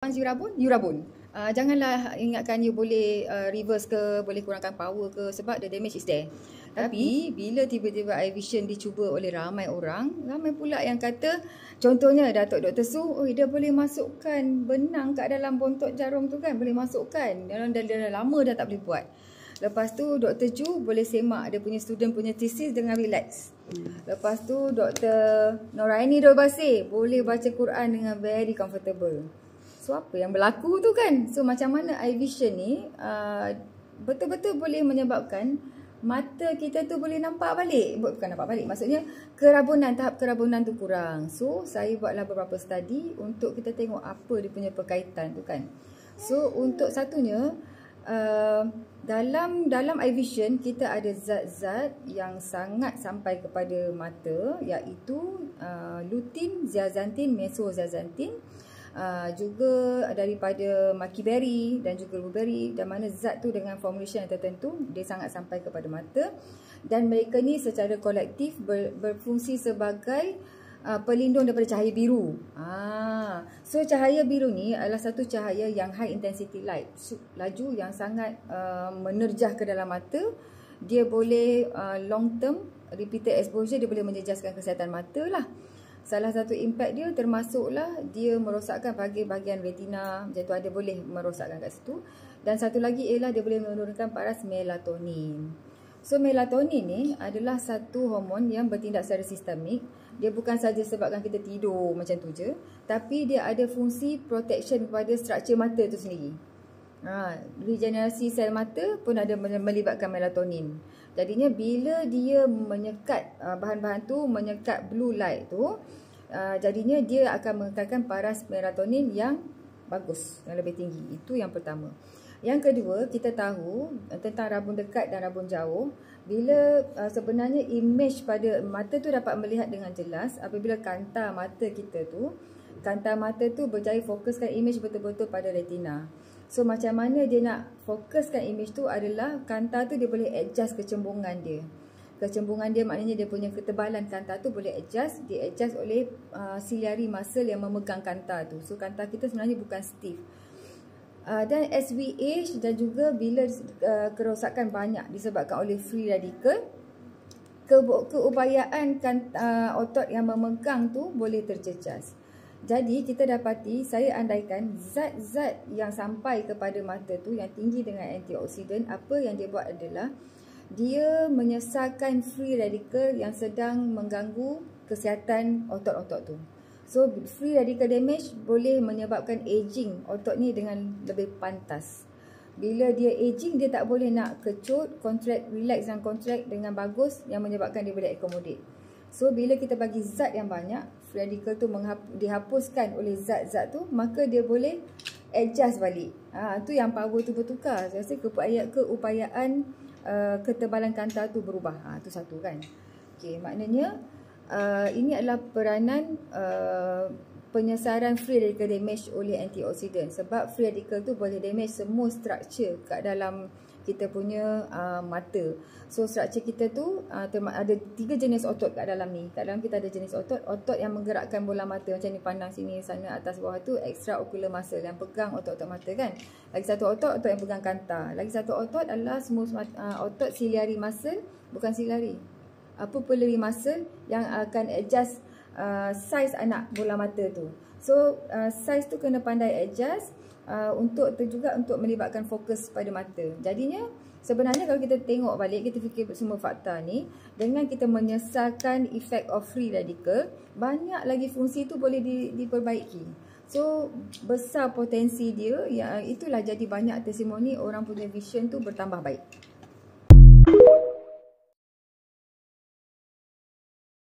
Once you rabun. Janganlah ingatkan you boleh reverse ke, boleh kurangkan power ke, sebab the damage is there. Tapi bila tiba-tiba eye vision dicuba oleh ramai orang, ramai pula yang kata, contohnya Datuk Dr. Su, dia boleh masukkan benang kat dalam bontot jarum tu kan, boleh masukkan. Dah lama dah tak boleh buat. Lepas tu Dr. Chu boleh semak dia punya student punya thesis dengan relax. Lepas tu Dr. Noraini Dor Basir boleh baca Quran dengan very comfortable. So apa yang berlaku tu kan? So macam mana eye vision ni betul-betul boleh menyebabkan mata kita tu boleh nampak balik. Bukan nampak balik, maksudnya tahap kerabunan tu kurang. So saya buatlah beberapa study untuk kita tengok apa dia punya perkaitan tu kan. So untuk satunya dalam eye vision kita ada zat-zat yang sangat sampai kepada mata, iaitu lutein, zeaxanthin, mesozeaxanthin, juga daripada maki-berry dan juga blueberry, dan mana zat tu dengan formulation yang tertentu dia sangat sampai kepada mata, dan mereka ni secara kolektif berfungsi sebagai pelindung daripada cahaya biru. So cahaya biru ni adalah satu cahaya yang high intensity light, laju yang sangat menerjah ke dalam mata. Dia boleh long term repeated exposure, dia boleh menjejaskan kesihatan mata lah. Salah satu impact dia termasuklah dia merosakkan bahagian retina, macam tu, ada boleh merosakkan kat situ. Dan satu lagi ialah dia boleh menurunkan paras melatonin. So melatonin ni adalah satu hormon yang bertindak secara sistemik. Dia bukan saja sebabkan kita tidur macam tu je, tapi dia ada fungsi protection kepada struktur mata tu sendiri. Regenerasi sel mata pun ada melibatkan melatonin. Jadinya bila dia menyekat bahan-bahan tu, menyekat blue light tu, jadinya dia akan mengekalkan paras melatonin yang bagus, yang lebih tinggi. Itu yang pertama. Yang kedua, kita tahu tentang rabun dekat dan rabun jauh. Bila sebenarnya image pada mata tu dapat melihat dengan jelas apabila kanta mata kita tu, kanta mata tu berjaya fokuskan image betul-betul pada retina. So macam mana dia nak fokuskan image tu adalah kanta tu dia boleh adjust kecembungan dia. Kecembungan dia maknanya dia punya ketebalan kanta tu boleh adjust, dia adjust oleh ciliary muscle yang memegang kanta tu. So kanta kita sebenarnya bukan stiff. Dan as we age dan juga bila kerosakan banyak disebabkan oleh free radical, keupayaan otot yang memegang tu boleh terjejas. Jadi kita dapati, saya andaikan zat-zat yang sampai kepada mata tu yang tinggi dengan antioksidan, apa yang dia buat adalah dia menyesatkan free radical yang sedang mengganggu kesihatan otot-otot tu. So free radical damage boleh menyebabkan aging otot ni dengan lebih pantas. Bila dia aging, dia tak boleh nak kecut, contract, relax dan contract dengan bagus yang menyebabkan dia boleh accommodate. So bila kita bagi zat yang banyak, free radical tu dihapuskan oleh zat-zat tu, maka dia boleh adjust balik. Tu yang power tu bertukar. Saya rasa keupayaan ketebalan kanta tu berubah. Tu satu kan. Okey, maknanya ini adalah peranan penyesaran free radical damage oleh antioksidan. Sebab free radical tu boleh damage semua structure kat dalam kita punya mata. So struktur kita tu ada 3 jenis otot kat dalam ni. Kat dalam kita ada jenis otot yang menggerakkan bola mata, macam ni, pandang sini, sana, atas, bawah tu extraocular muscle yang pegang otot-otot mata kan. Lagi satu otot yang pegang kanta. Lagi satu otot adalah smooth otot ciliary muscle, bukan ciliary, pupillary muscle yang akan adjust size anak bola mata tu. So size tu kena pandai adjust untuk melibatkan fokus pada mata. Jadinya sebenarnya kalau kita tengok balik, kita fikir semua fakta ni, dengan kita menyesatkan efek of free radical, banyak lagi fungsi tu boleh diperbaiki. So besar potensi dia, itulah jadi banyak testimoni orang punya vision tu bertambah baik.